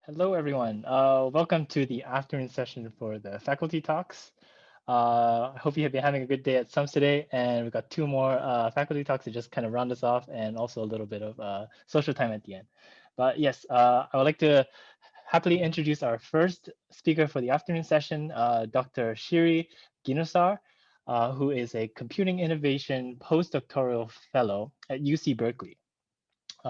Hello, everyone. Welcome to the afternoon session for the faculty talks. I hope you have been having a good day at SUMS today, and we've got two more faculty talks to just kind of round us off, and also a little bit of social time at the end. But yes, I would like to happily introduce our first speaker for the afternoon session, Dr. Shiri Ginosar, who is a computing innovation postdoctoral fellow at UC Berkeley.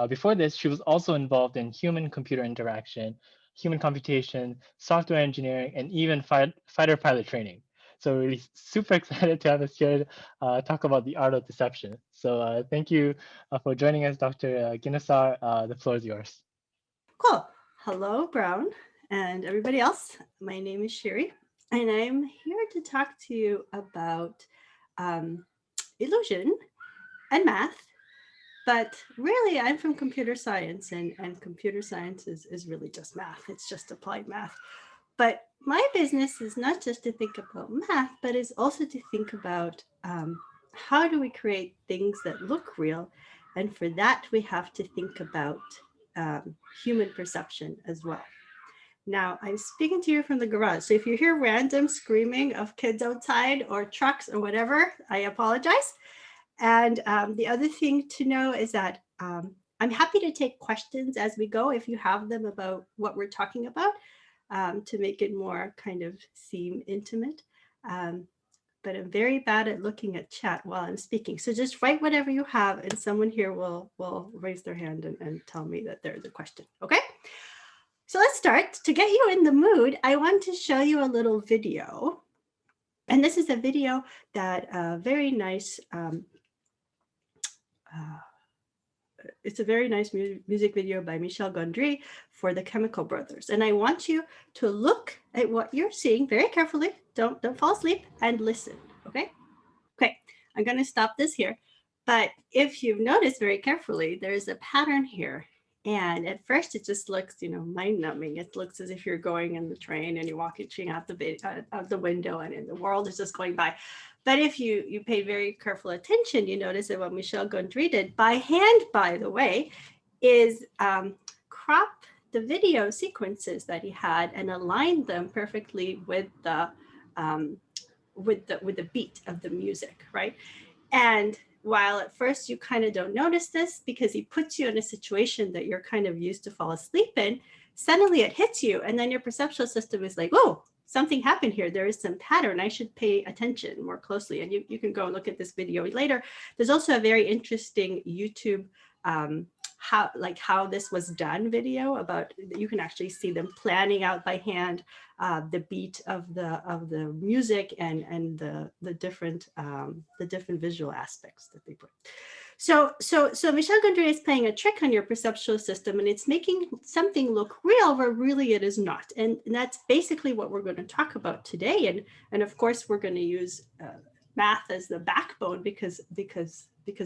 Before this, she was also involved in human-computer interaction, human computation, software engineering, and even fighter pilot training. So really super excited to have us here talk about the art of deception. So thank you for joining us, Dr. Ginesar. The floor is yours. Cool. Hello, Brown, and everybody else. My name is Sherry, and I'm here to talk to you about um, illusion and math. But really, I'm from computer science, and computer science is really just math. It's just applied math. But my business is not just to think about math, but is also to think about how do we create things that look real. And for that, we have to think about human perception as well. Now, I'm speaking to you from the garage. So if you hear random screaming of kids outside or trucks or whatever, I apologize. And the other thing to know is that I'm happy to take questions as we go if you have them about what we're talking about to make it more kind of seem intimate. Um, but I'm very bad at looking at chat while I'm speaking. So just write whatever you have, and someone here will raise their hand and tell me that there's a question. Okay. So let's start. To get you in the mood, I want to show you a little video. And this is a video that very nice uh, it's a very nice music video by Michel Gondry for the Chemical Brothers. And I want you to look at what you're seeing very carefully. Don't fall asleep and listen. Okay. Okay. I'm going to stop this here. But if you've noticed very carefully, there's a pattern here. And at first, it just looks, mind numbing. It looks as if you're going in the train and you're walking out the window, and the world is just going by. But if you pay very careful attention, you notice that what Michel Gondry did by hand, by the way, is crop the video sequences that he had and align them perfectly with the beat of the music, right? And while at first you kind of don't notice this because he puts you in a situation that you're kind of used to fall asleep in, suddenly it hits you, and then your perceptual system is like, oh, something happened here. There is some pattern. I should pay attention more closely. And you can go and look at this video later. There's also a very interesting YouTube how this was done video about, you can actually see them planning out by hand the beat of the music and the different visual aspects that they put. So Michel Gondry is playing a trick on your perceptual system, and it's making something look real where really it is not. And that's basically what we're going to talk about today. And of course, we're going to use math as the backbone because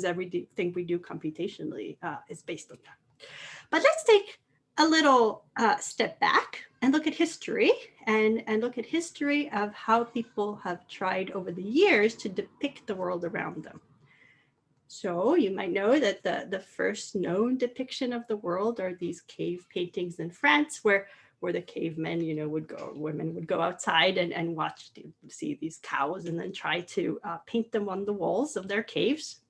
everything we do computationally is based on that. But let's take a little step back and look at history and look at history of how people have tried over the years to depict the world around them. So you might know that the first known depiction of the world are these cave paintings in France where the cavemen, women would go outside and watch, see these cows and then try to paint them on the walls of their caves.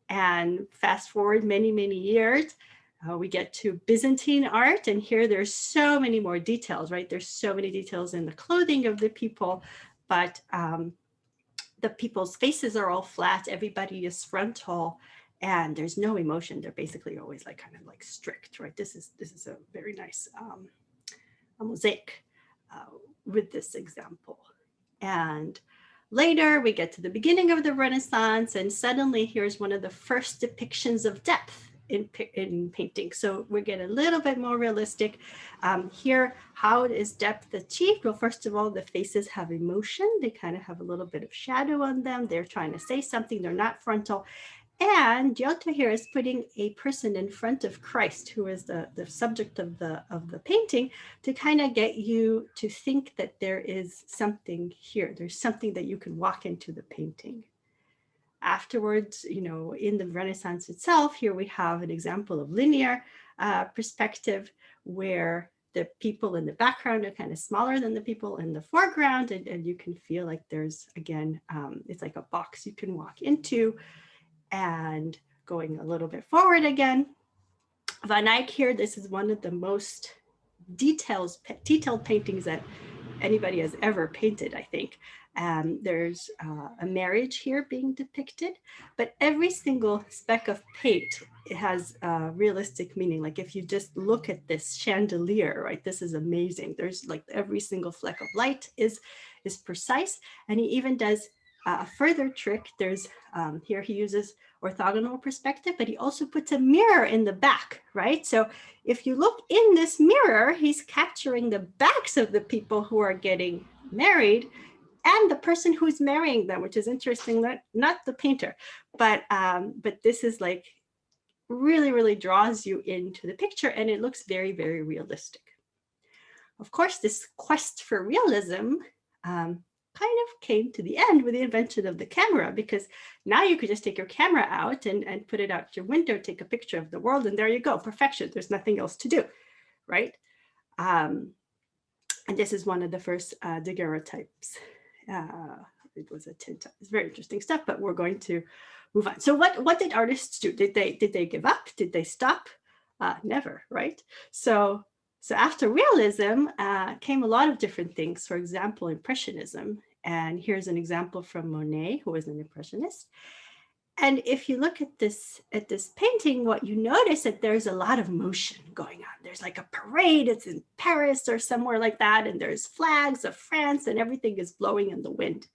And fast forward many, many years, we get to Byzantine art, and here there's so many more details, right? There's so many details in the clothing of the people, but the people's faces are all flat. Everybody is frontal, and there's no emotion. They're basically always like kind of like strict, right? This is a very nice a mosaic with this example. And later we get to the beginning of the Renaissance, and suddenly here's one of the first depictions of depth in painting. So we get a little bit more realistic. Here, how is depth achieved? Well, first of all, the faces have emotion. They kind of have a little bit of shadow on them. They're trying to say something. They're not frontal. And Giotto here is putting a person in front of Christ, who is the subject of the painting, to kind of get you to think that there is something here. There's something that you can walk into the painting. Afterwards, in the Renaissance itself, here we have an example of linear perspective where the people in the background are kind of smaller than the people in the foreground. And you can feel like there's, again, it's like a box you can walk into. And going a little bit forward again, Van Eyck here, this is one of the most detailed paintings that anybody has ever painted, I think. There's a marriage here being depicted, but every single speck of paint, it has realistic meaning. Like if you just look at this chandelier, right, this is amazing. There's like every single fleck of light is precise. And he even does a further trick. There's here he uses orthogonal perspective, but he also puts a mirror in the back, right? So if you look in this mirror, he's capturing the backs of the people who are getting married and the person who's marrying them, which is interesting, not the painter, but this is like really, really draws you into the picture, and it looks very, very realistic. Of course, this quest for realism kind of came to the end with the invention of the camera, because now you could just take your camera out and put it out your window, take a picture of the world, and there you go, perfection. There's nothing else to do, right? And this is one of the first daguerreotypes. It was a tinta. It's very interesting stuff, but we're going to move on. So what did artists do? Did they give up? Did they stop? Never, right? So after realism came a lot of different things. For example, Impressionism. And here's an example from Monet, who was an Impressionist. And if you look at this painting, what you notice that there's a lot of motion going on. There's like a parade, it's in Paris or somewhere like that, and there's flags of France and everything is blowing in the wind.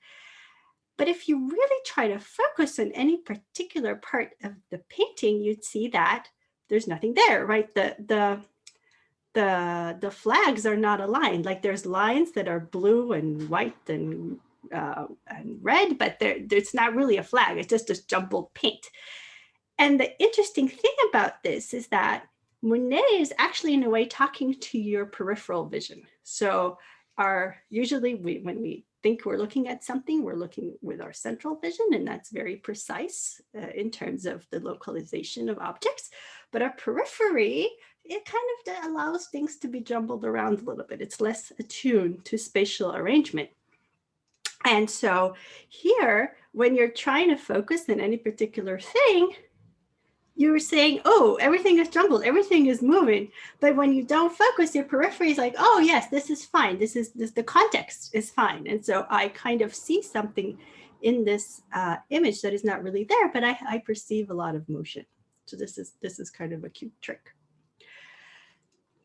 But if you really try to focus on any particular part of the painting, you'd see that there's nothing there, right? The flags are not aligned. Like there's lines that are blue and white and red, but it's not really a flag. It's just this jumbled paint. And the interesting thing about this is that Monet is actually in a way talking to your peripheral vision. So usually when we think we're looking at something, we're looking with our central vision, and that's very precise in terms of the localization of objects. But our periphery, it kind of allows things to be jumbled around a little bit. It's less attuned to spatial arrangement. And so here, when you're trying to focus on any particular thing, you're saying, oh, everything is jumbled, everything is moving. But when you don't focus, your periphery is like, oh, yes, this is fine. The context is fine. And so I kind of see something in this image that is not really there, but I perceive a lot of motion. So this is kind of a cute trick.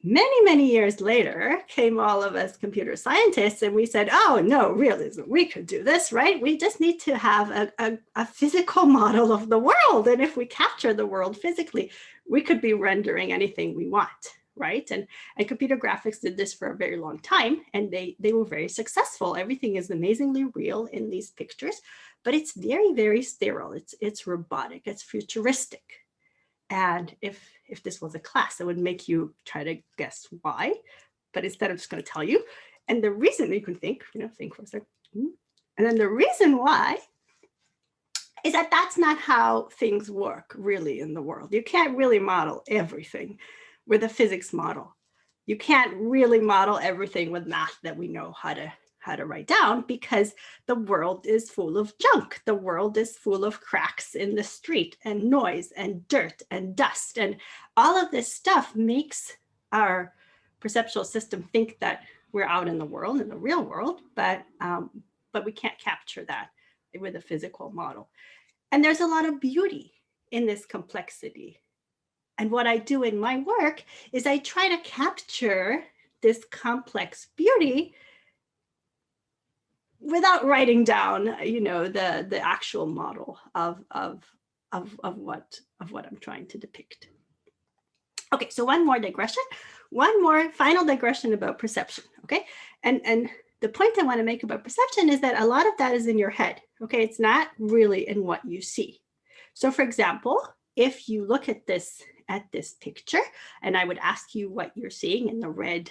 Many, many years later came all of us computer scientists, and we said, oh, no, realism, we could do this, right? We just need to have a physical model of the world. And if we capture the world physically, we could be rendering anything we want, right? And computer graphics did this for a very long time, and they were very successful. Everything is amazingly real in these pictures, but it's very, very sterile. It's robotic, it's futuristic. And if this was a class, I would make you try to guess why, but instead I'm just going to tell you. And the reason you can think for a second. And then the reason why is that that's not how things work really in the world. You can't really model everything with a physics model. You can't really model everything with math that we know how to write down, because the world is full of junk. The world is full of cracks in the street and noise and dirt and dust. And all of this stuff makes our perceptual system think that we're out in the world, in the real world, but we can't capture that with a physical model. And there's a lot of beauty in this complexity. And what I do in my work is I try to capture this complex beauty without writing down, the actual model of what I'm trying to depict. Okay, so one more final digression about perception. Okay, and the point I want to make about perception is that a lot of that is in your head. Okay, it's not really in what you see. So, for example, if you look at this picture, and I would ask you what you're seeing in the red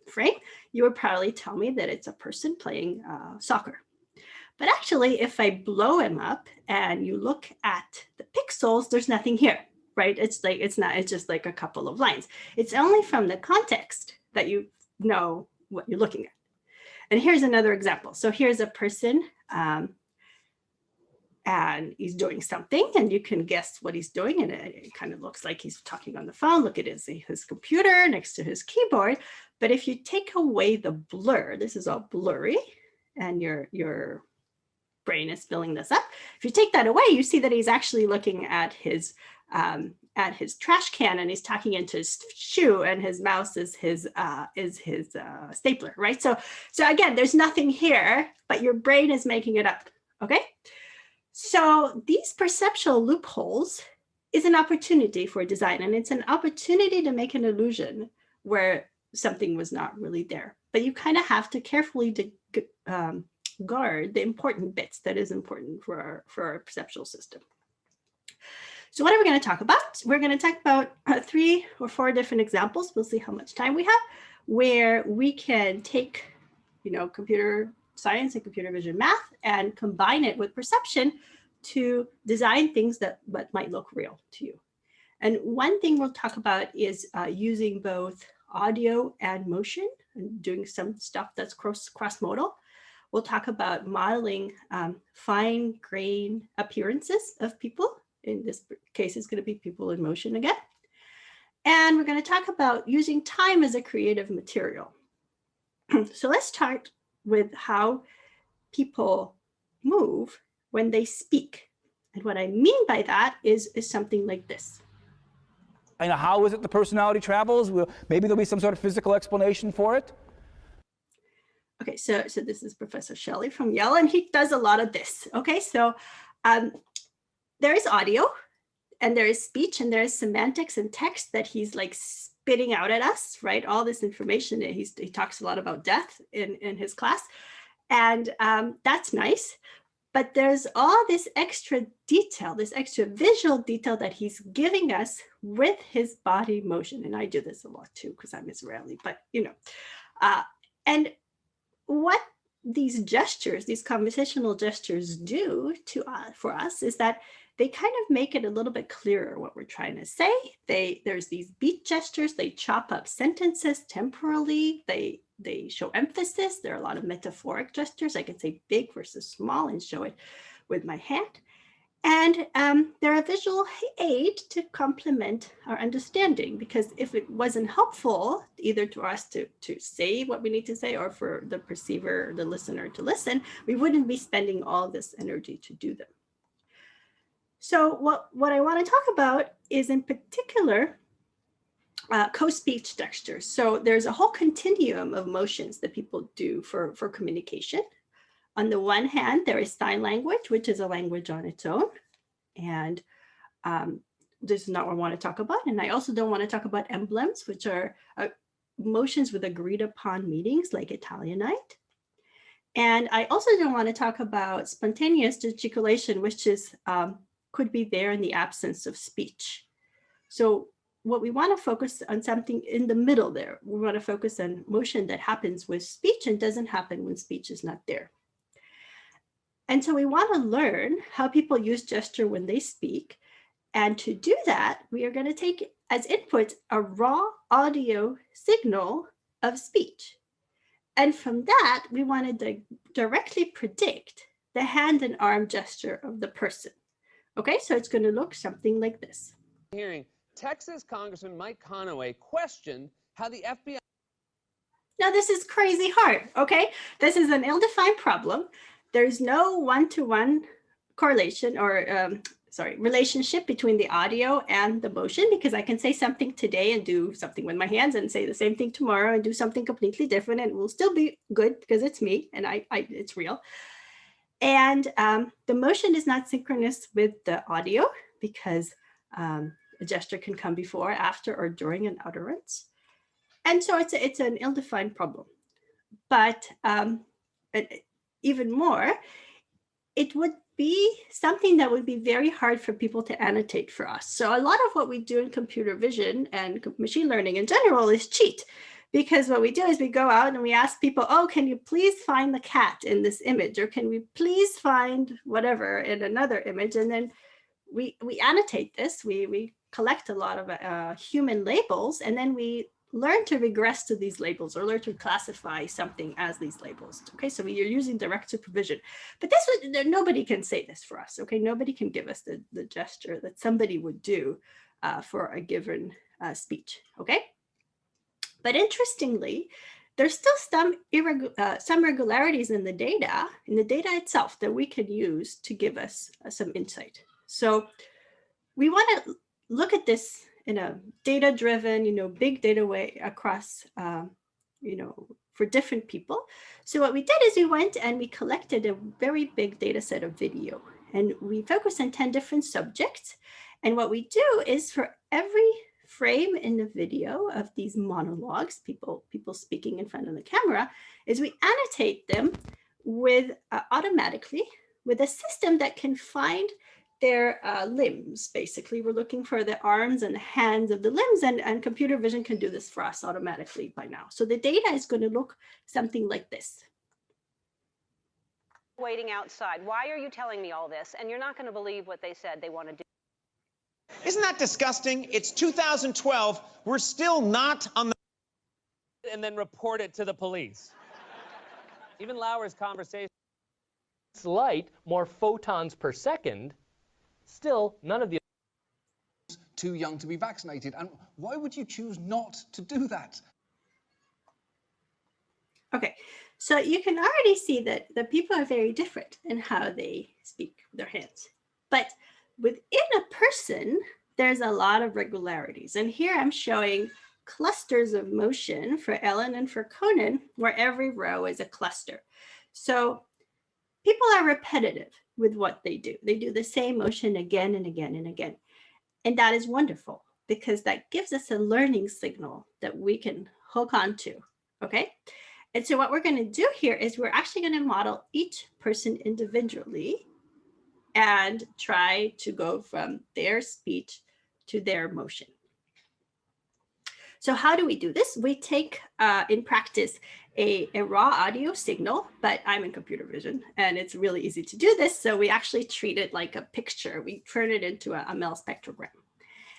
frame, you would probably tell me that it's a person playing soccer. But actually, if I blow him up and you look at the pixels, there's nothing here, right? It's just like a couple of lines. It's only from the context that you know what you're looking at. And here's another example. So here's a person and he's doing something, and you can guess what he's doing. And it kind of looks like he's talking on the phone. Look at his computer next to his keyboard. But if you take away the blur, this is all blurry, and your brain is filling this up. If you take that away, you see that he's actually looking at his trash can, and he's talking into his shoe, and his mouse is his stapler, right? So again, there's nothing here, but your brain is making it up, okay? So these perceptual loopholes is an opportunity for design, and it's an opportunity to make an illusion where something was not really there. But you kind of have to carefully guard the important bits that is important for our perceptual system. So what are we going to talk about? We're going to talk about 3 or 4 different examples. We'll see how much time we have, where we can take, computer science and computer vision math and combine it with perception to design things that might look real to you. And one thing we'll talk about is using both audio and motion and doing some stuff that's cross-modal. We'll talk about modeling fine grain appearances of people. In this case, it's going to be people in motion again. And we're going to talk about using time as a creative material. So let's start with how people move when they speak. And what I mean by that is something like this. And how is it the personality travels? Maybe there'll be some sort of physical explanation for it. Okay, so this is Professor Shelley from Yale, and he does a lot of this. Okay, so there is audio, and there is speech, and there is semantics and text that he's like spitting out at us, right? All this information. He talks a lot about death in his class, and that's nice. But there's all this extra detail, this extra visual detail that he's giving us with his body motion. And I do this a lot too, because I'm Israeli, but and what these gestures, these conversational gestures do for us is that they kind of make it a little bit clearer what we're trying to say. There's these beat gestures, they chop up sentences temporally, they show emphasis. There are a lot of metaphoric gestures. I can say big versus small and show it with my hand. And they're a visual aid to complement our understanding, because if it wasn't helpful, either to us to say what we need to say or for the perceiver, the listener to listen, we wouldn't be spending all this energy to do them. So what I want to talk about is in particular co-speech gestures. So there's a whole continuum of motions that people do for communication. On the one hand, there is sign language, which is a language on its own. And this is not what I want to talk about. And I also don't want to talk about emblems, which are motions with agreed upon meanings like Italianate. And I also don't want to talk about spontaneous gesticulation, which is could be there in the absence of speech. So what we want to focus on something in the middle there. We want to focus on motion that happens with speech and doesn't happen when speech is not there. And so we want to learn how people use gesture when they speak. And to do that, we are going to take as input a raw audio signal of speech. And from that, we want to directly predict the hand and arm gesture of the person. Okay, so it's going to look something like this. Hearing Texas Congressman Mike Conaway questioned how the FBI... Now, this is crazy hard, okay? This is an ill-defined problem. There's no one-to-one correlation or, relationship between the audio and the motion, because I can say something today and do something with my hands and say the same thing tomorrow and do something completely different, and it will still be good because it's me and it's real. And the motion is not synchronous with the audio because a gesture can come before, after, or during an utterance. And so it's an ill-defined problem. But even more, it would be something that would be very hard for people to annotate for us. So a lot of what we do in computer vision and machine learning in general is cheat. Because what we do is we go out and we ask people, oh, can you please find the cat in this image? Or can we please find whatever in another image? And then we annotate this. We collect a lot of human labels, and then we learn to regress to these labels or learn to classify something as these labels. Okay, so you're using direct supervision. But this was, nobody can say this for us. Okay, nobody can give us the gesture that somebody would do for a given speech. Okay, but interestingly, there's still some irregularities in the data itself that we can use to give us some insight. So we want to look at this in a data-driven, big data way across, for different people. So what we did is we went and we collected a very big data set of video, and we focused on 10 different subjects. And what we do is for every frame in the video of these monologues, people speaking in front of the camera, is we annotate them with automatically with a system that can find their limbs. Basically, we're looking for the arms and the hands of the limbs, and computer vision can do this for us automatically by now. So the data is going to look something like this. Waiting outside. Why are you telling me all this? And you're not going to believe what they said they want to do. Isn't that disgusting? It's 2012. We're still not on the... And then report it to the police. Even Lauer's conversation. Light, more photons per second, still none of the... Too young to be vaccinated. And why would you choose not to do that? Okay, so you can already see that the people are very different in how they speak with their hands. But within a person, there's a lot of regularities. And here I'm showing clusters of motion for Ellen and for Conan, where every row is a cluster. So people are repetitive with what they do. They do the same motion again and again and again. And that is wonderful because that gives us a learning signal that we can hook onto, okay? And so what we're going to do here is we're actually going to model each person individually and try to go from their speech to their motion. So how do we do this? We take, in practice, a raw audio signal, but I'm in computer vision, and it's really easy to do this. So we actually treat it like a picture. We turn it into a MEL spectrogram.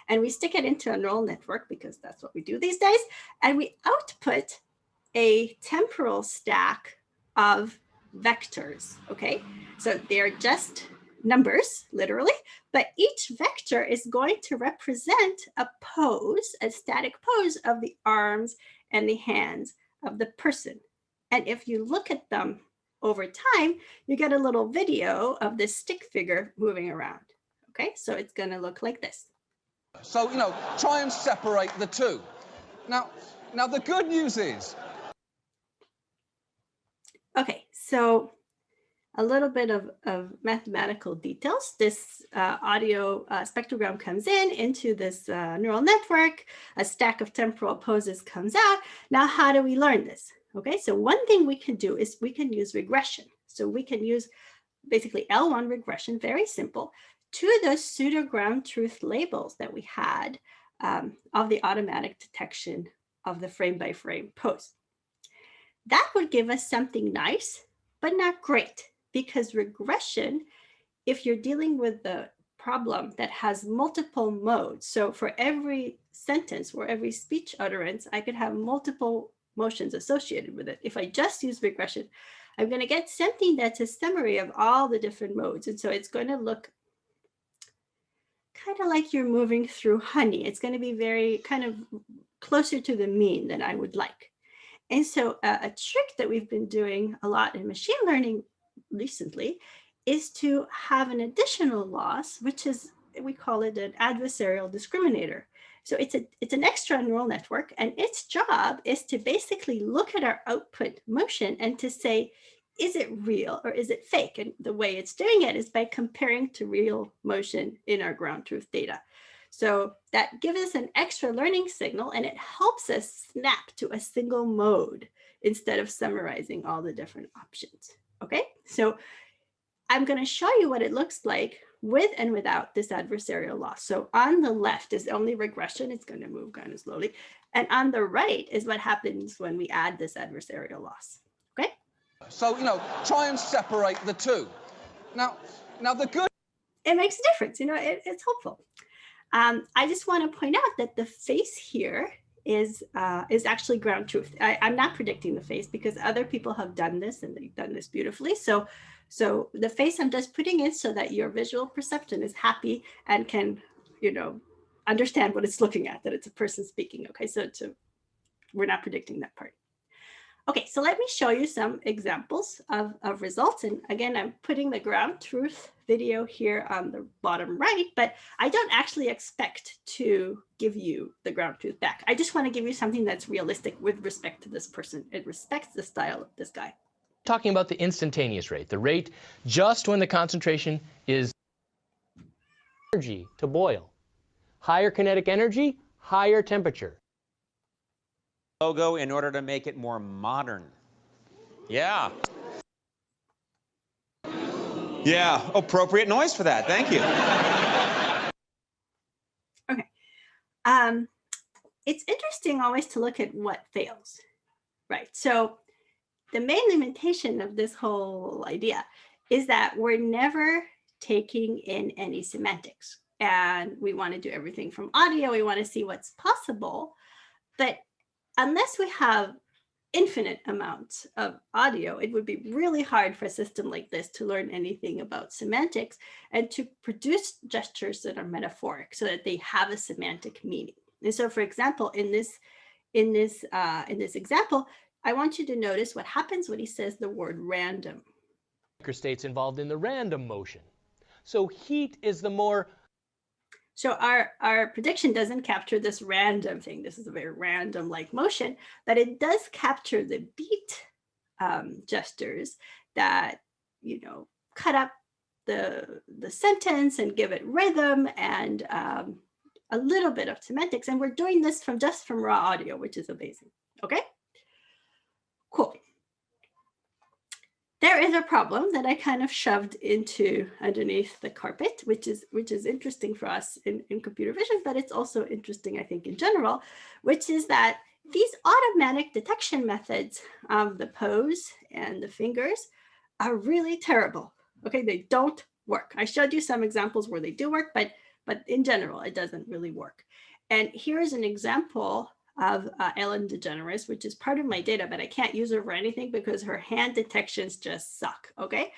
And we stick it into a neural network because that's what we do these days. And we output a temporal stack of vectors, okay? So they're just numbers, literally, but each vector is going to represent a pose, a static pose of the arms and the hands of the person. And if you look at them over time, you get a little video of this stick figure moving around, okay? So it's gonna look like this. So, try and separate the two. Now the good news is... Okay, so a little bit of mathematical details. This audio spectrogram comes into this neural network. A stack of temporal poses comes out. Now, how do we learn this? Okay, so one thing we can do is we can use regression. So we can use basically L1 regression, very simple, to those pseudo ground truth labels that we had of the automatic detection of the frame by frame pose. That would give us something nice, but not great, because regression, if you're dealing with the problem that has multiple modes, so for every sentence or every speech utterance, I could have multiple motions associated with it. If I just use regression, I'm going to get something that's a summary of all the different modes. And so it's going to look kind of like you're moving through honey. It's going to be very kind of closer to the mean than I would like. And so a trick that we've been doing a lot in machine learning recently is to have an additional loss, which is, we call it an adversarial discriminator. So it's an extra neural network, and its job is to basically look at our output motion and to say, is it real or is it fake? And the way it's doing it is by comparing to real motion in our ground truth data. So that gives us an extra learning signal, and it helps us snap to a single mode instead of summarizing all the different options. Okay, so I'm going to show you what it looks like with and without this adversarial loss. So on the left is only regression. It's going to move kind of slowly. And on the right is what happens when we add this adversarial loss. Okay. So, try and separate the two. Now the good... It makes a difference, it's helpful. I just want to point out that the face here is actually ground truth. I'm not predicting the face because other people have done this and they've done this beautifully. So the face I'm just putting in so that your visual perception is happy and can, understand what it's looking at, that it's a person speaking. Okay, so we're not predicting that part. Okay, so let me show you some examples of results. And again, I'm putting the ground truth video here on the bottom right, but I don't actually expect to give you the ground truth back. I just want to give you something that's realistic with respect to this person. It respects the style of this guy. Talking about the instantaneous rate, the rate just when the concentration is energy to boil. Higher kinetic energy, higher temperature. Logo in order to make it more modern. Yeah. Yeah, appropriate noise for that. Thank you. Okay. It's interesting always to look at what fails, right? So the main limitation of this whole idea is that we're never taking in any semantics. And we want to do everything from audio. We want to see what's possible. But unless we have infinite amounts of audio, it would be really hard for a system like this to learn anything about semantics and to produce gestures that are metaphoric so that they have a semantic meaning. And so, for example, in this example, I want you to notice what happens when he says the word random. States involved in the random motion. So heat is the more. So our prediction doesn't capture this random thing. This is a very random-like motion, but it does capture the beat gestures that, cut up the sentence and give it rhythm and a little bit of semantics. And we're doing this from raw audio, which is amazing. Okay, cool. There is a problem that I kind of shoved into underneath the carpet, which is interesting for us in computer vision, but it's also interesting, I think, in general, which is that these automatic detection methods of the pose and the fingers are really terrible. Okay, they don't work. I showed you some examples where they do work, but in general, it doesn't really work. And here's an example of Ellen DeGeneres, which is part of my data, but I can't use her for anything because her hand detections just suck, okay?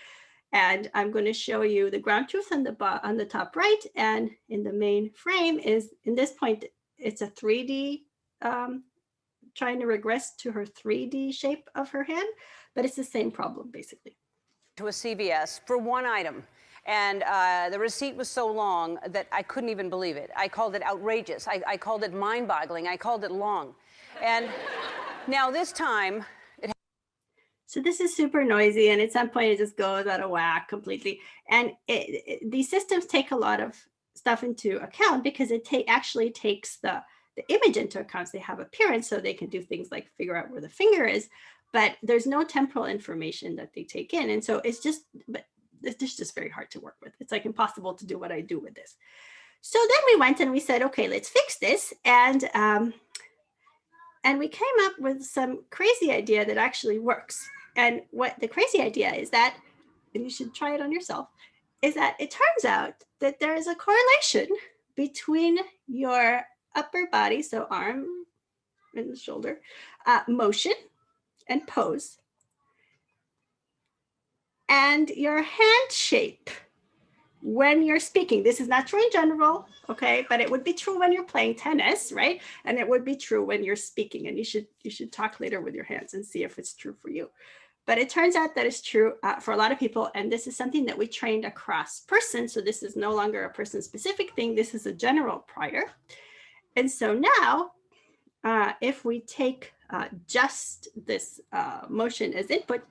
And I'm going to show you the ground truth on the top right, and in the main frame is, in this point, it's a 3D, trying to regress to her 3D shape of her hand, but it's the same problem, basically. To a CVS for one item. And the receipt was so long that I couldn't even believe it. I called it outrageous. I called it mind-boggling. I called it long. And now this time, so this is super noisy, and at some point it just goes out of whack completely. And these systems take a lot of stuff into account because it actually takes the image into account. They have appearance, so they can do things like figure out where the finger is, but there's no temporal information that they take in. And so it's just very hard to work with. It's like impossible to do what I do with this. So then we went and we said, okay, let's fix this. And we came up with some crazy idea that actually works. And what the crazy idea is that, and you should try it on yourself, is that it turns out that there is a correlation between your upper body, so arm and shoulder, motion and pose, and your hand shape when you're speaking. This is not true in general, okay, but it would be true when you're playing tennis, right? And it would be true when you're speaking, and you should talk later with your hands and see if it's true for you. But it turns out that it's true for a lot of people, and this is something that we trained across person, so this is no longer a person-specific thing, this is a general prior. And so now, if we take just this motion as input,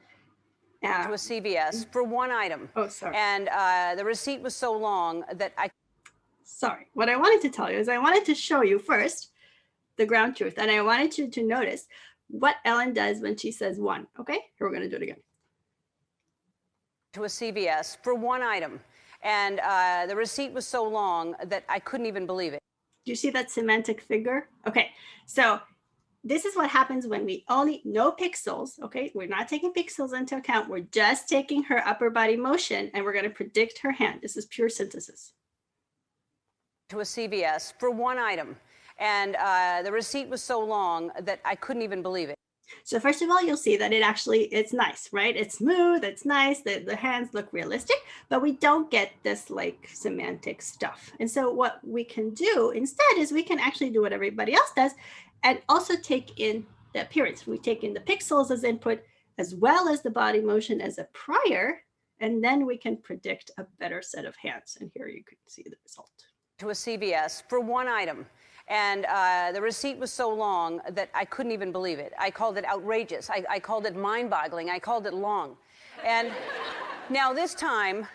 to a CVS for one item. Oh, sorry. And the receipt was so long that Sorry. What I wanted to tell you is I wanted to show you first the ground truth, and I wanted you to notice what Ellen does when she says one. Okay, here we're going to do it again. To a CVS for one item. And the receipt was so long that I couldn't even believe it. Do you see that semantic figure? Okay, so this is what happens when we only, no pixels, okay? We're not taking pixels into account. We're just taking her upper body motion, and we're going to predict her hand. This is pure synthesis. To a CVS for one item. And the receipt was so long that I couldn't even believe it. So first of all, you'll see that it's nice, right? It's smooth, it's nice, the hands look realistic, but we don't get this like semantic stuff. And so what we can do instead is we can actually do what everybody else does and also take in the appearance. We take in the pixels as input as well as the body motion as a prior, and then we can predict a better set of hands. And here you can see the result. To a CVS for one item. And the receipt was so long that I couldn't even believe it. I called it outrageous. I called it mind-boggling. I called it long. And now this time.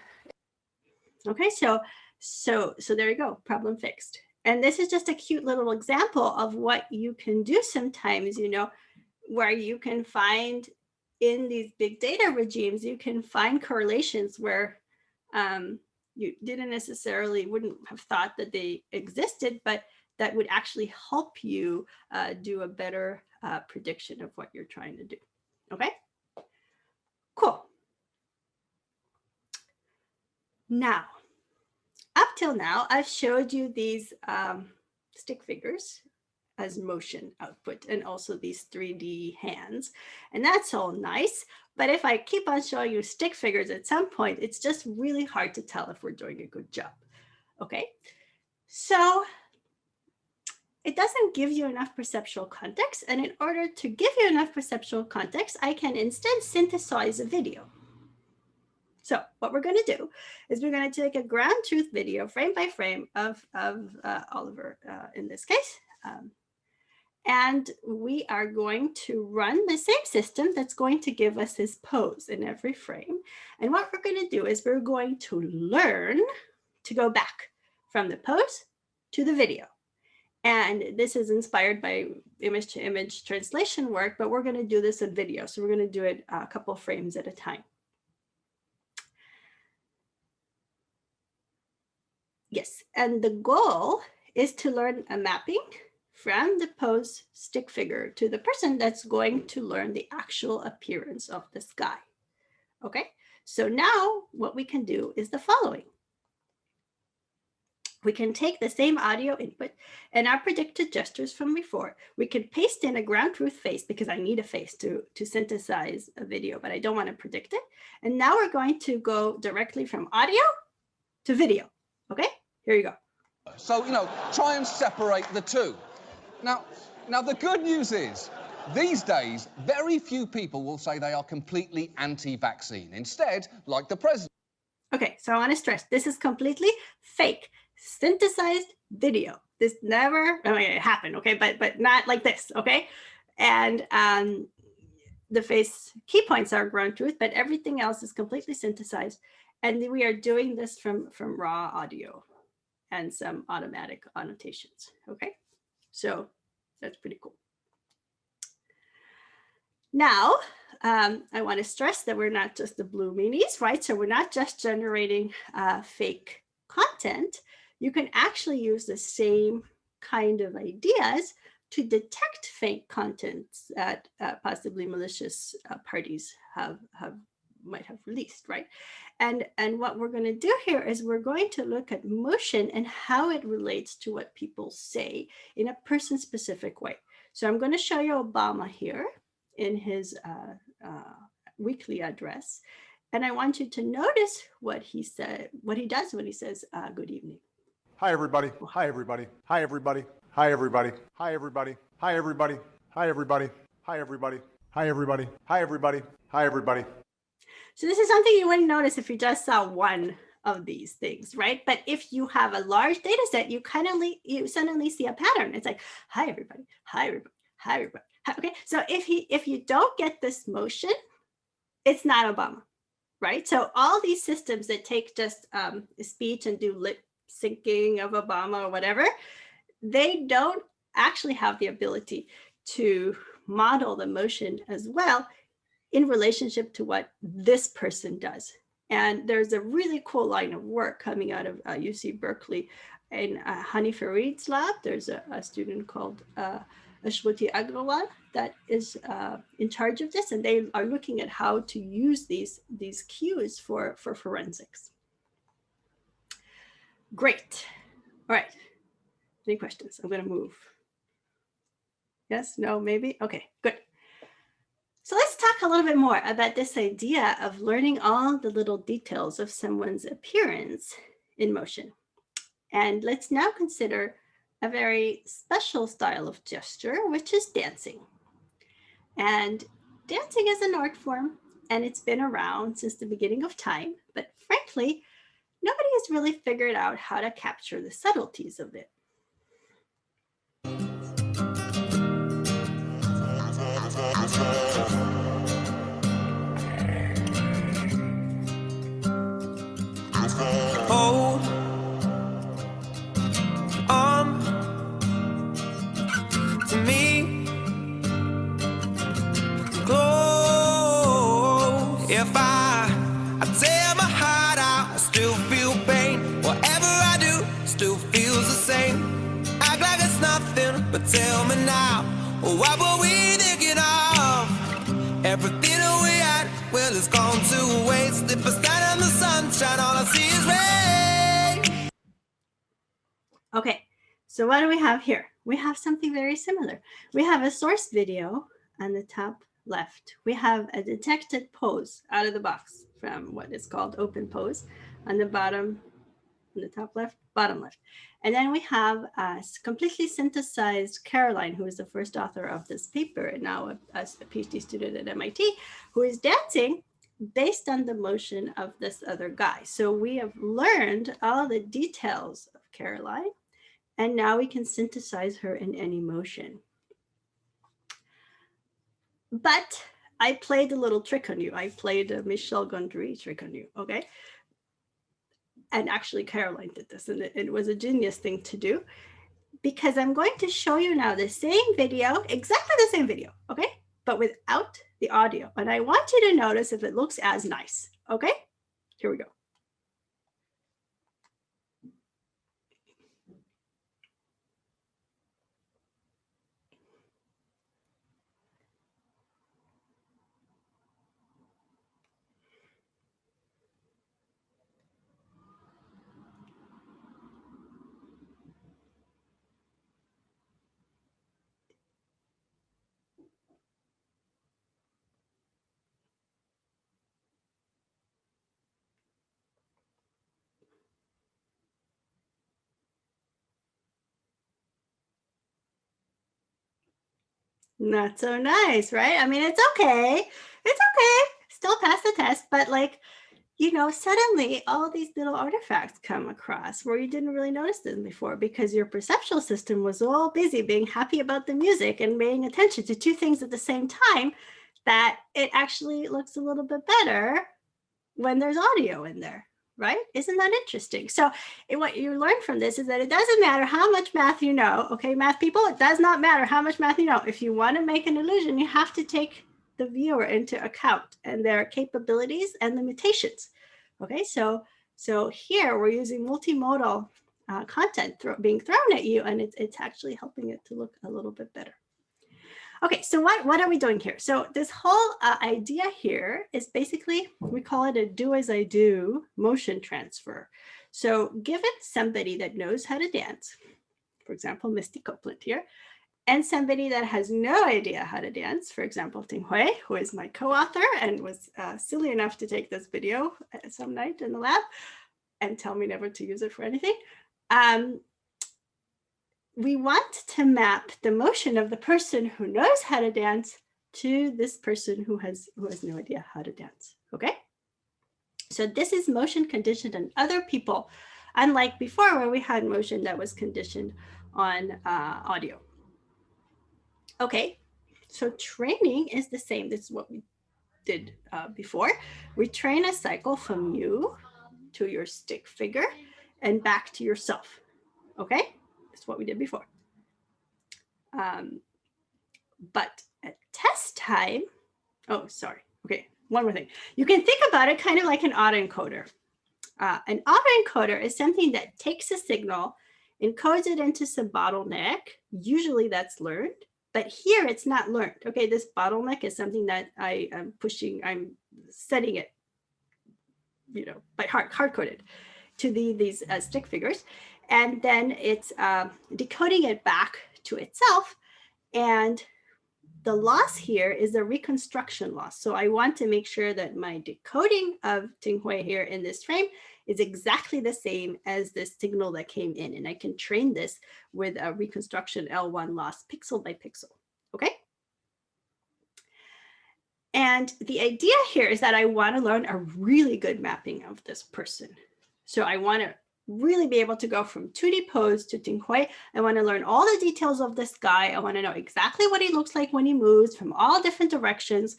Okay, so there you go, problem fixed. And this is just a cute little example of what you can do sometimes, you know, where you can find in these big data regimes, you can find correlations where you wouldn't have thought that they existed, but that would actually help you do a better prediction of what you're trying to do. Okay, cool. Now, up till now, I've showed you these stick figures as motion output and also these 3D hands. And that's all nice. But if I keep on showing you stick figures at some point, it's just really hard to tell if we're doing a good job. Okay, so it doesn't give you enough perceptual context. And in order to give you enough perceptual context, I can instead synthesize a video. So what we're going to do is we're going to take a ground truth video frame by frame of Oliver in this case. And we are going to run the same system that's going to give us his pose in every frame. And what we're going to do is we're going to learn to go back from the pose to the video. And this is inspired by image-to-image translation work, but we're going to do this in video. So we're going to do it a couple frames at a time. Yes, and the goal is to learn a mapping from the pose stick figure to the person that's going to learn the actual appearance of the sky. Okay, so now what we can do is the following. We can take the same audio input and our predicted gestures from before. We can paste in a ground truth face because I need a face to synthesize a video, but I don't want to predict it. And now we're going to go directly from audio to video. Okay, here you go. So, you know, try and separate the two. Now the good news is, these days, very few people will say they are completely anti-vaccine. Instead, like the president. Okay, so I want to stress, this is completely fake. Synthesized video. This never, I mean, it happened, okay, but not like this, okay? And the face key points are ground truth, but everything else is completely synthesized. And we are doing this from raw audio and some automatic annotations, okay? So that's pretty cool. Now, I want to stress that we're not just the blue meanies, right? So we're not just generating fake content. You can actually use the same kind of ideas to detect fake content that possibly malicious parties might have released, right? And what we're going to do here is we're going to look at motion and how it relates to what people say in a person-specific way. So I'm going to show you Obama here in his weekly address. And I want you to notice what he said, what he does when he says, good evening. Hi, everybody. Hi, everybody. Hi, everybody. Hi, everybody. Hi, everybody. Hi, everybody. Hi, everybody. Hi, everybody. Hi, everybody. Hi, everybody. Hi, everybody. So this is something you wouldn't notice if you just saw one of these things, right? But if you have a large data set, you suddenly see a pattern. It's like, hi, everybody. Hi, everybody. Hi, everybody. Hi. Okay. So if you don't get this motion, it's not Obama, right? So all these systems that take just speech and do lip syncing of Obama or whatever, they don't actually have the ability to model the motion as well in relationship to what this person does. And there's a really cool line of work coming out of UC Berkeley in Hani Farid's lab. There's a student called Ashwati Agrawal that is in charge of this, and they are looking at how to use these cues for forensics. Great. All right. Any questions? I'm going to move. Yes, no, maybe? Okay, good. So let's talk a little bit more about this idea of learning all the little details of someone's appearance in motion. And let's now consider a very special style of gesture, which is dancing. And dancing is an art form, and it's been around since the beginning of time. But frankly, nobody has really figured out how to capture the subtleties of it. Hold on to me close. If I tear my heart out, I still feel pain. Whatever I do, still feels the same. Act like it's nothing, but tell me now, what were we thinking of? Everything that we had, well, it's gone to waste. If I stand in the sunshine, all I see is rain. Okay, so what do we have here? We have something very similar. We have a source video on the top left. We have a detected pose out of the box from what is called open pose on the bottom, on the top left, bottom left. And then we have a completely synthesized Caroline, who is the first author of this paper and now a PhD student at MIT, who is dancing based on the motion of this other guy. So we have learned all the details of Caroline, and now we can synthesize her in any motion. But I played a little trick on you. I played a Michel Gondry trick on you, okay? And actually Caroline did this, and it was a genius thing to do, because I'm going to show you now the same video, exactly the same video, okay? But without the audio. And I want you to notice if it looks as nice, okay? Here we go. Not so nice, right? I mean, it's okay. It's okay. Still pass the test, but like, you know, suddenly all these little artifacts come across where you didn't really notice them before because your perceptual system was all busy being happy about the music and paying attention to two things at the same time, that it actually looks a little bit better when there's audio in there, right? Isn't that interesting? So what you learn from this is that it doesn't matter how much math you know, okay, math people, it does not matter how much math you know. If you want to make an illusion, you have to take the viewer into account and their capabilities and limitations. Okay, so here we're using multimodal content being thrown at you, and it's actually helping it to look a little bit better. Okay, so what are we doing here? So this whole idea here is basically, we call it a do as I do motion transfer. So given somebody that knows how to dance, for example, Misty Copeland here, and somebody that has no idea how to dance, for example, Ting Hui, who is my co-author and was silly enough to take this video some night in the lab and tell me never to use it for anything. We want to map the motion of the person who knows how to dance to this person who has no idea how to dance, okay? So this is motion conditioned on other people, unlike before where we had motion that was conditioned on audio. Okay, so training is the same. This is what we did before. We train a cycle from you to your stick figure and back to yourself, okay? That's what we did before. But at test time, oh, sorry. Okay, one more thing. You can think about it kind of like an autoencoder. An autoencoder is something that takes a signal, encodes it into some bottleneck. Usually that's learned, but here it's not learned. Okay, this bottleneck is something that I am pushing, I'm setting it, you know, by hard-coded to these stick figures. And then it's decoding it back to itself. And the loss here is a reconstruction loss. So I want to make sure that my decoding of Tinghui here in this frame is exactly the same as the signal that came in. And I can train this with a reconstruction L1 loss pixel by pixel, okay? And the idea here is that I want to learn a really good mapping of this person. So I want to really be able to go from 2D pose to Tinghui. I want to learn all the details of this guy. I want to know exactly what he looks like when he moves from all different directions.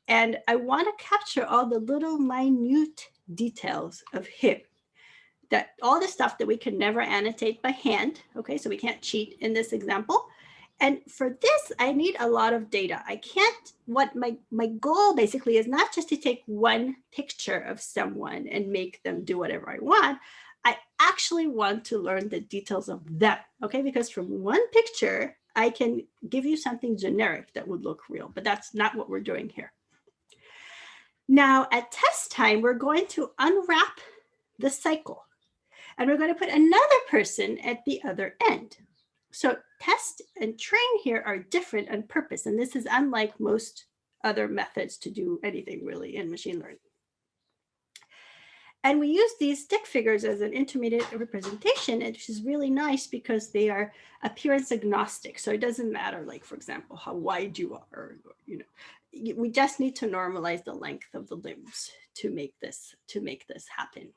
And I want to capture all the little minute details of him, that all the stuff that we can never annotate by hand. Okay, so we can't cheat in this example. And for this, I need a lot of data. I can't, what my goal basically is not just to take one picture of someone and make them do whatever I want. I actually want to learn the details of them, okay? Because from one picture, I can give you something generic that would look real, but that's not what we're doing here. Now at test time, we're going to unwrap the cycle and we're going to put another person at the other end. So test and train here are different on purpose, and this is unlike most other methods to do anything really in machine learning. And we use these stick figures as an intermediate representation, which is really nice because they are appearance agnostic. So it doesn't matter, like, for example, how wide you are, you know, we just need to normalize the length of the limbs to make this happen.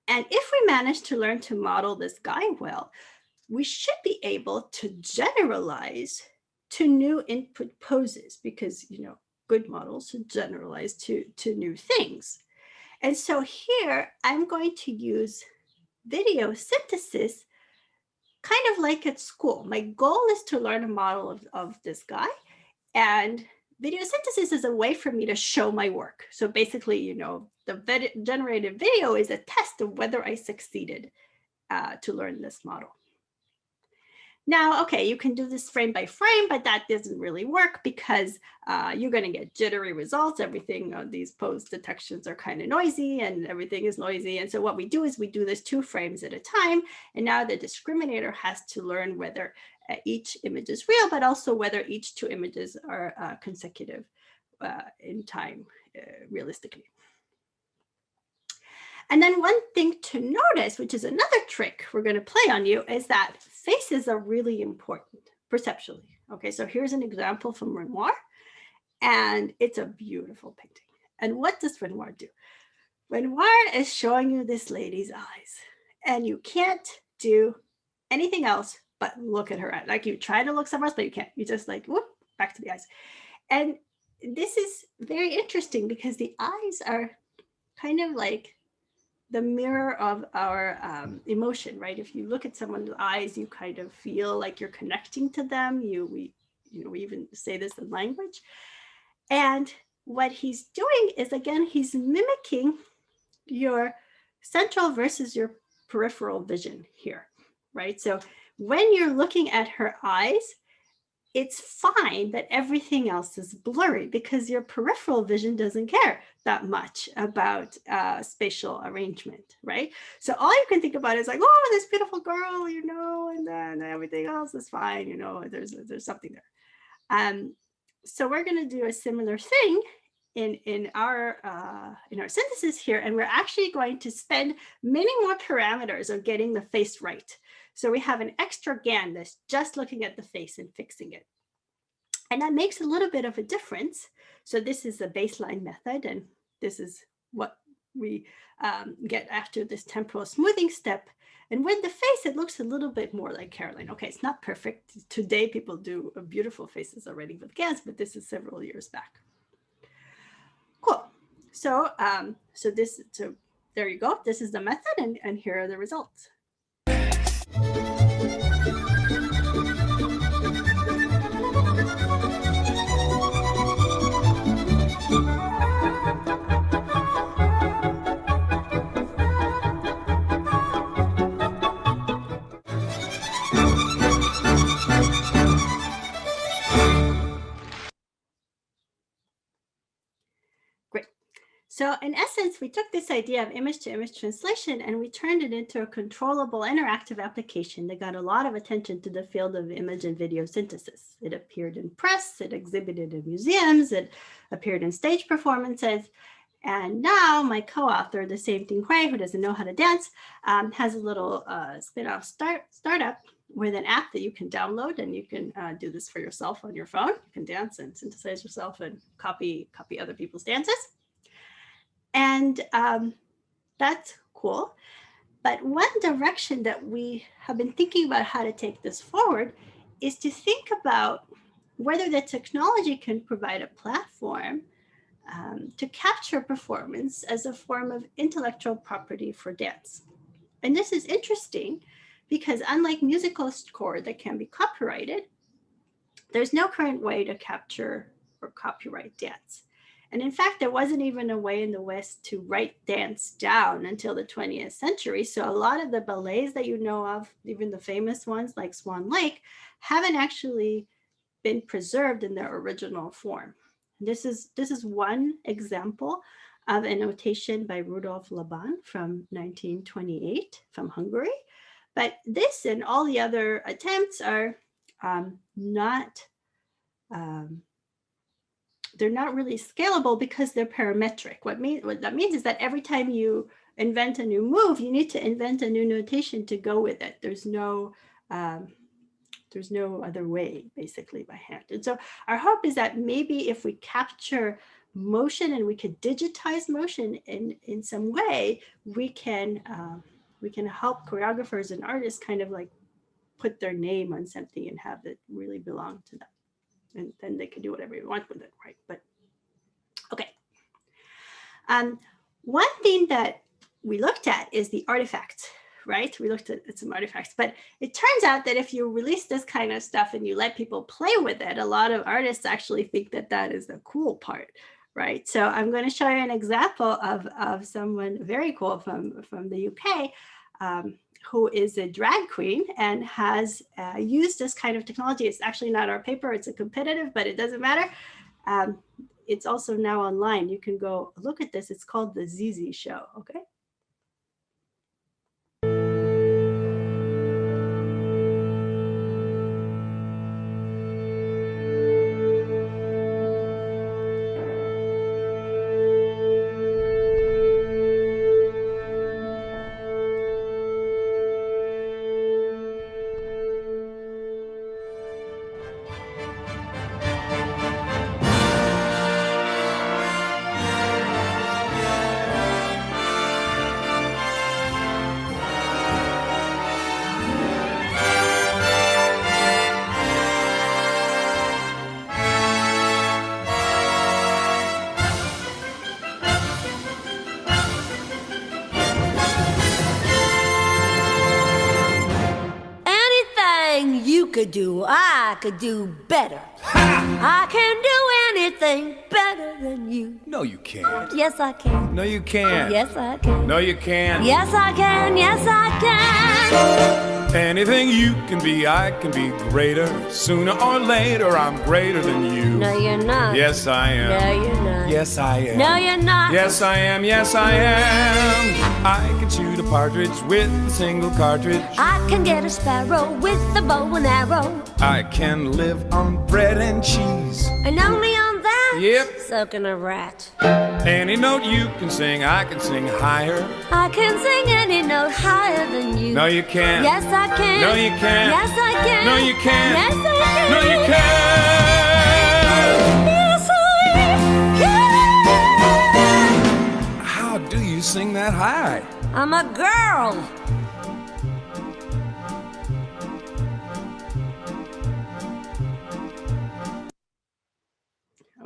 And if we manage to learn to model this guy well, we should be able to generalize to new input poses because, you know, good models should generalize to new things. And so here I'm going to use video synthesis kind of like at school. My goal is to learn a model of this guy, and video synthesis is a way for me to show my work. So basically, you know, the generated video is a test of whether I succeeded to learn this model. Now, okay, you can do this frame by frame, but that doesn't really work because you're going to get jittery results. Everything on these pose detections are kind of noisy and everything is noisy. And so what we do is we do this 2 frames at a time. And now the discriminator has to learn whether each image is real, but also whether each 2 images are consecutive in time realistically. And then one thing to notice, which is another trick we're going to play on you, is that faces are really important perceptually. Okay, so here's an example from Renoir, and it's a beautiful painting. And what does Renoir do? Renoir is showing you this lady's eyes, and you can't do anything else but look at her eye. Like you try to look somewhere else, but you can't. You just like, whoop, back to the eyes. And this is very interesting because the eyes are kind of like the mirror of our emotion, right? If you look at someone's eyes, you kind of feel like you're connecting to them. We even say this in language. And what he's doing is, again, he's mimicking your central versus your peripheral vision here, right? So when you're looking at her eyes, it's fine that everything else is blurry because your peripheral vision doesn't care that much about spatial arrangement, right? So all you can think about is like, oh, this beautiful girl, you know, and then everything else is fine, you know, there's something there. So we're going to do a similar thing in our synthesis here, and we're actually going to spend many more parameters of getting the face right. So we have an extra GAN that's just looking at the face and fixing it. And that makes a little bit of a difference. So this is the baseline method, and this is what we get after this temporal smoothing step. And with the face, it looks a little bit more like Caroline. Okay, it's not perfect. Today, people do beautiful faces already with GANs, but this is several years back. Cool. So, so there you go. This is the method, and here are the results. So in essence, we took this idea of image-to-image translation and we turned it into a controllable interactive application that got a lot of attention to the field of image and video synthesis. It appeared in press, it exhibited in museums, it appeared in stage performances. And now my co-author, the same Ting Hui, who doesn't know how to dance, has a little spin-off startup with an app that you can download, and you can do this for yourself on your phone. You can dance and synthesize yourself and copy other people's dances. And that's cool. But one direction that we have been thinking about how to take this forward is to think about whether the technology can provide a platform to capture performance as a form of intellectual property for dance. And this is interesting because unlike musical score that can be copyrighted, there's no current way to capture or copyright dance. And in fact, there wasn't even a way in the West to write dance down until the 20th century. So a lot of the ballets that you know of, even the famous ones like Swan Lake, haven't actually been preserved in their original form. This is one example of a notation by Rudolf Laban from 1928 from Hungary. But this and all the other attempts are they're not really scalable because they're parametric. What that means is that every time you invent a new move, you need to invent a new notation to go with it. There's no other way, basically, by hand. And so our hope is that maybe if we capture motion and we could digitize motion in some way, we can help choreographers and artists kind of like put their name on something and have it really belong to them. And then they can do whatever you want with it, right? But okay. One thing that we looked at is the artifacts, right? We looked at some artifacts, but it turns out that if you release this kind of stuff and you let people play with it, a lot of artists actually think that that is the cool part, right? So I'm going to show you an example of someone very cool from the UK, who is a drag queen and has used this kind of technology. It's actually not our paper, it's a competitive, but it doesn't matter. It's also now online. You can go look at this. It's called the ZZ Show, okay? Could do, I could do better. I can do anything better than you. No, you can't. Yes, I can. No, you can't. Yes, I can. No, you can't. Yes, I can. Yes, I can. Anything you can be, I can be greater. Sooner or later, I'm greater than you. No, you're not. Yes, I am. No, you're not. Yes, I am. No, you're not. Yes, I am. Yes, I am. I can shoot a partridge with a single cartridge. I can get a sparrow with a bow and arrow. I can live on bread and cheese. And only on that? Yep. Soaking a rat. Any note you can sing, I can sing higher. I can sing any note higher than you. No, you can't. Yes, I can. No, you can't. Yes, I can. No, you can't. Yes, I can. No, you can't. Yes, I can. How do you sing that high? I'm a girl.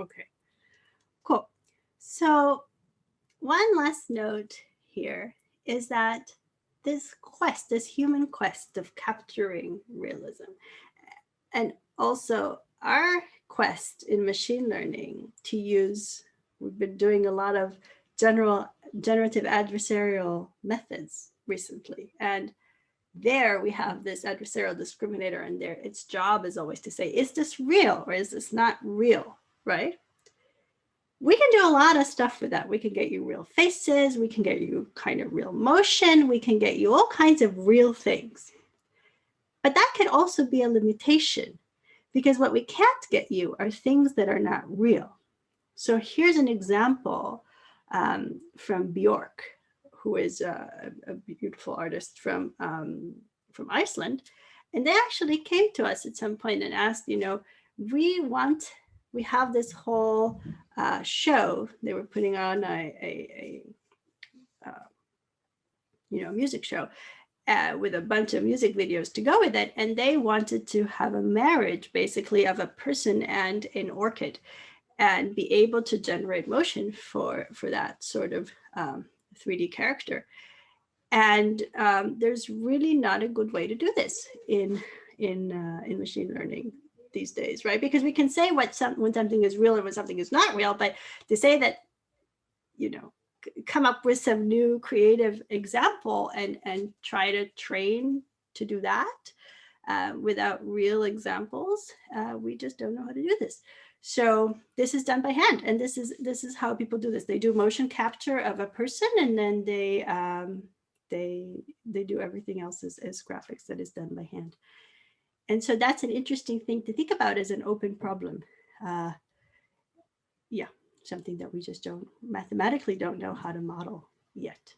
Okay, cool. So one last note here is that this quest, this human quest of capturing realism, and also our quest in machine learning to use, we've been doing a lot of generative adversarial methods recently. And there we have this adversarial discriminator, and there its job is always to say, is this real or is this not real, right? we can do a lot of stuff with that. We can get you real faces. We can get you kind of real motion. We can get you all kinds of real things. But that could also be a limitation, because what we can't get you are things that are not real. So here's an example from Bjork, who is a beautiful artist from Iceland. And they actually came to us at some point and asked, you know, we have this whole show. They were putting on a music show with a bunch of music videos to go with it. And they wanted to have a marriage, basically, of a person and an orchid, and be able to generate motion for that sort of 3D character. And there's really not a good way to do this in machine learning these days, right? Because we can say when something is real and when something is not real, but to say that, you know, come up with some new creative example and try to train to do that without real examples, we just don't know how to do this. So this is done by hand, and this is how people do this. They do motion capture of a person, and then they do everything else as graphics that is done by hand. And so that's an interesting thing to think about as an open problem. Yeah, something that we just mathematically don't know how to model yet.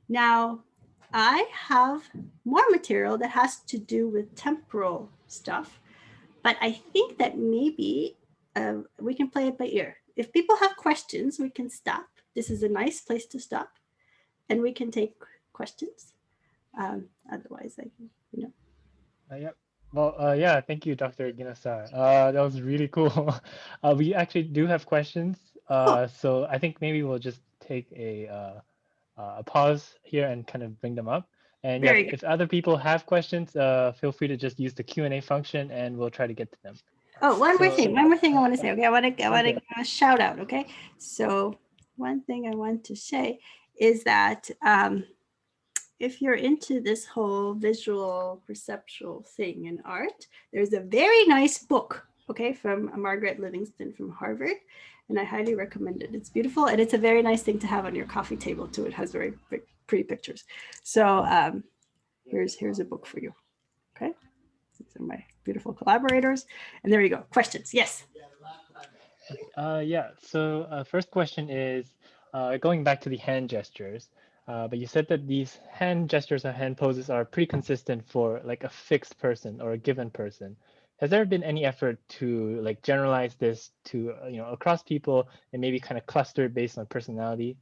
Now, I have more material that has to do with temporal stuff, but I think that maybe we can play it by ear. If people have questions, we can stop. This is a nice place to stop, and we can take questions. Otherwise, Yep. Well, yeah, thank you, Dr. Ginasar. That was really cool. We actually do have questions. So I think maybe we'll just take a pause here and kind of bring them up. And yeah, if other people have questions, feel free to just use the Q&A function and we'll try to get to them. Oh, one more thing I want to say. Okay, I want to give a shout out. Okay, so one thing I want to say is that if you're into this whole visual perceptual thing in art, there's a very nice book, okay, from Margaret Livingston from Harvard, and I highly recommend it. It's beautiful, and it's a very nice thing to have on your coffee table too. It has very pretty pictures. So here's a book for you. Okay, these are my beautiful collaborators, and there you go. Questions? Yes. Yeah. So first question is going back to the hand gestures. But you said that these hand gestures or hand poses are pretty consistent for like a fixed person or a given person. Has there been any effort to like generalize this to across people and maybe kind of cluster it based on personality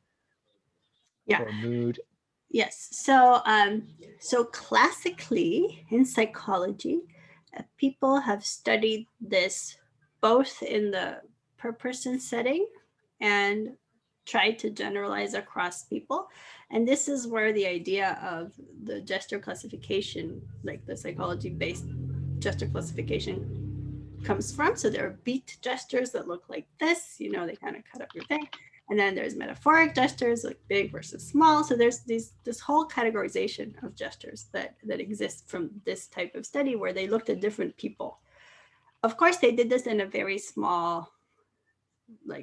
or mood? Yes. So so classically in psychology, people have studied this both in the per person setting and try to generalize across people. And this is where the idea of the gesture classification, like the psychology-based gesture classification, comes from. So there are beat gestures that look like this, they kind of cut up your thing. And then there's metaphoric gestures, like big versus small. So there's this whole categorization of gestures that exist from this type of study where they looked at different people. Of course, they did this in a very small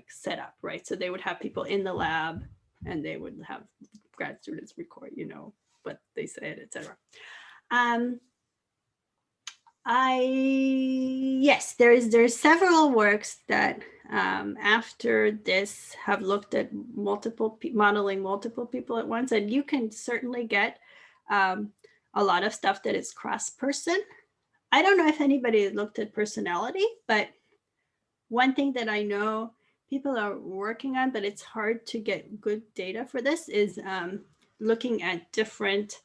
setup, right? So they would have people in the lab and they would have grad students record, what they said, etc. Yes, there's several works that after this have looked at modeling multiple people at once, and you can certainly get a lot of stuff that is cross-person. I don't know if anybody has looked at personality, but one thing that I know people are working on, but it's hard to get good data for this, is looking at different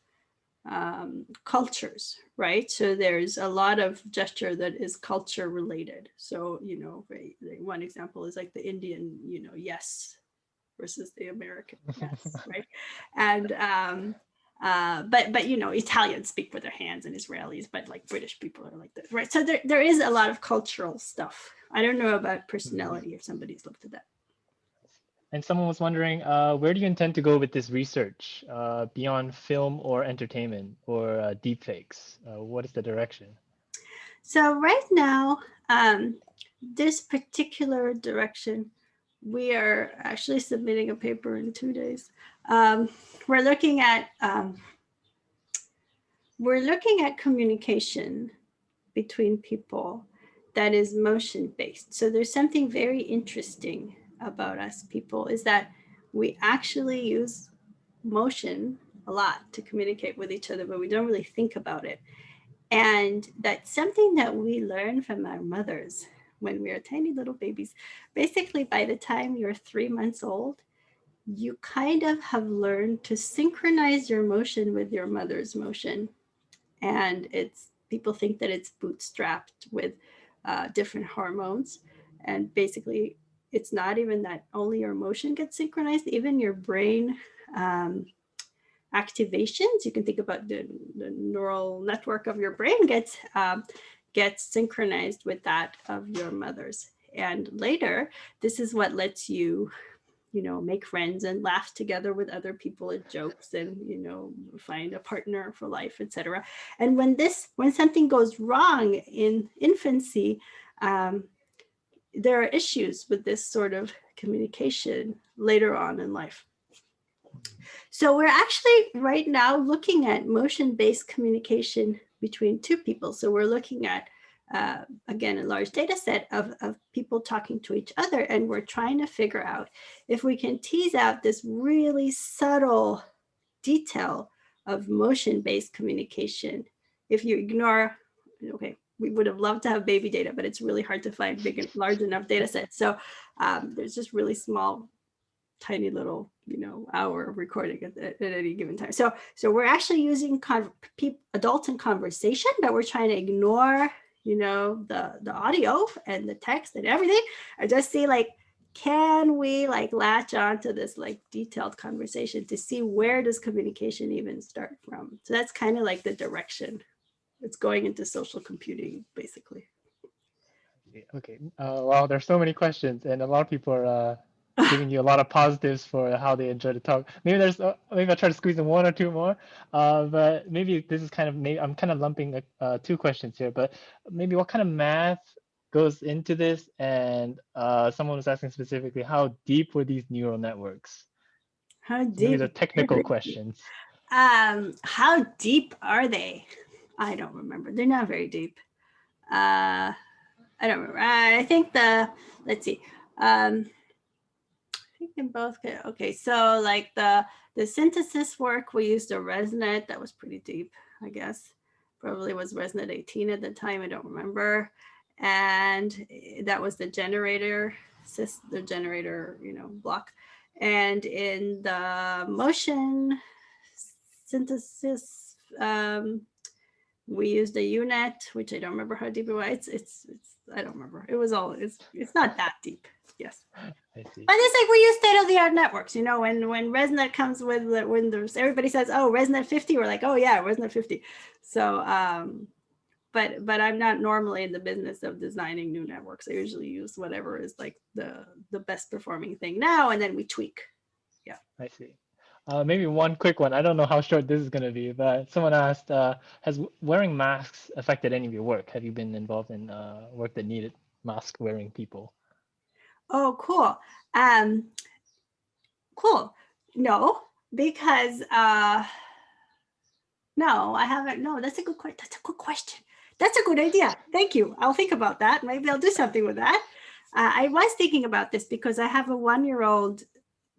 cultures, right? So there's a lot of gesture that is culture related. So, one example is like the Indian, yes, versus the American yes, right? And but Italians speak with their hands and Israelis, but like British people are like that, right? So there is a lot of cultural stuff. I don't know about personality if somebody's looked at that. And someone was wondering, where do you intend to go with this research beyond film or entertainment or deepfakes? What is the direction? So right now, this particular direction we are actually submitting a paper in 2 days. We're looking at communication between people that is motion-based. So there's something very interesting about us people is that we actually use motion a lot to communicate with each other, but we don't really think about it. And that's something that we learn from our mothers when we are tiny little babies. Basically, by the time you're 3 months old, you kind of have learned to synchronize your motion with your mother's motion. And people think that it's bootstrapped with different hormones. And basically, it's not even that only your motion gets synchronized, even your brain activations. You can think about the neural network of your brain gets synchronized with that of your mother's. And later, this is what lets you, make friends and laugh together with other people at jokes and, find a partner for life, etc. And when something goes wrong in infancy, there are issues with this sort of communication later on in life. So we're actually right now looking at motion-based communication between two people. So we're looking at, again, a large data set of people talking to each other, and we're trying to figure out if we can tease out this really subtle detail of motion-based communication. If you ignore, okay, we would have loved to have baby data, but it's really hard to find big and large enough data sets. So there's just really small, tiny little, hour of recording at any given time. So we're actually using adults in conversation, but we're trying to ignore, the audio and the text and everything. I just see can we latch on to this detailed conversation to see where does communication even start from? So that's kind of the direction. It's going into social computing, basically. Okay. Wow, there's so many questions, and a lot of people are giving you a lot of positives for how they enjoy the talk. Maybe I'll try to squeeze in one or two more. But maybe this is I'm kind of lumping two questions here. But maybe what kind of math goes into this? And someone was asking specifically, how deep were these neural networks? How deep? These are technical questions. How deep are they? I don't remember. They're not very deep. I don't remember. I think let's see. I think in both. Okay, so the synthesis work, we used a ResNet that was pretty deep, I guess. Probably was ResNet 18 at the time. I don't remember. And that was the generator, block. And in the motion synthesis, we used a UNet, which I don't remember how deep it was. It's I don't remember. It was it's not that deep. Yes. I see. But it's we use state-of-the-art networks. When ResNet comes with everybody says, oh, ResNet 50, we're like, oh yeah, ResNet 50. So but I'm not normally in the business of designing new networks. I usually use whatever is the best performing thing now, and then we tweak. Yeah. I see. Maybe one quick one. I don't know how short this is going to be, but someone asked, has wearing masks affected any of your work? Have you been involved in work that needed mask wearing people? Oh, cool. Cool. No, because no, I haven't. No, that's a good question. That's a good question. That's a good idea. Thank you. I'll think about that. Maybe I'll do something with that. I was thinking about this because I have a 1-year-old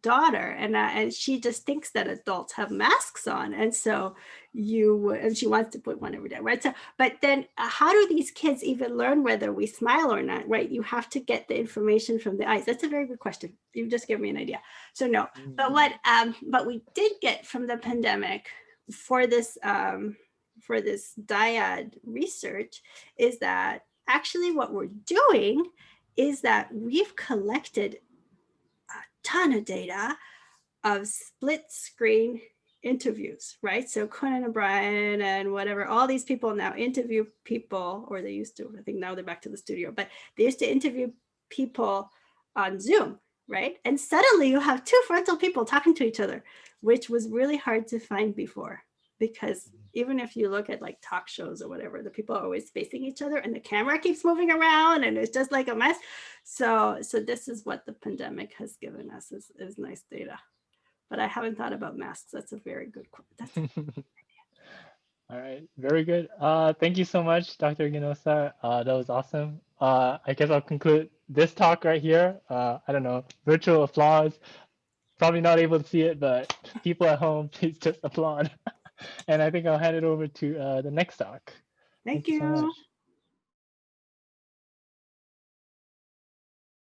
daughter, and she just thinks that adults have masks on, and so and she wants to put one every day, right? So, but then how do these kids even learn whether we smile or not, right? You have to get the information from the eyes. That's a very good question. You just gave me an idea. So no, but we did get from the pandemic for this dyad research is that actually what we're doing is that we've collected ton of data of split screen interviews, right? So Conan O'Brien and whatever, all these people now interview people, or they used to, I think now they're back to the studio, but they used to interview people on Zoom, right? And suddenly you have two frontal people talking to each other, which was really hard to find before because even if you look at like talk shows or whatever, the people are always facing each other and the camera keeps moving around and it's just like a mess. So this is what the pandemic has given us is nice data. But I haven't thought about masks. That's a very good question. All right, very good. Thank you so much, Dr. Ginosa. That was awesome. I guess I'll conclude this talk right here. I don't know, virtual applause. Probably not able to see it, but people at home, please just applaud. And I think I'll hand it over to the next talk. Thank you so you. much.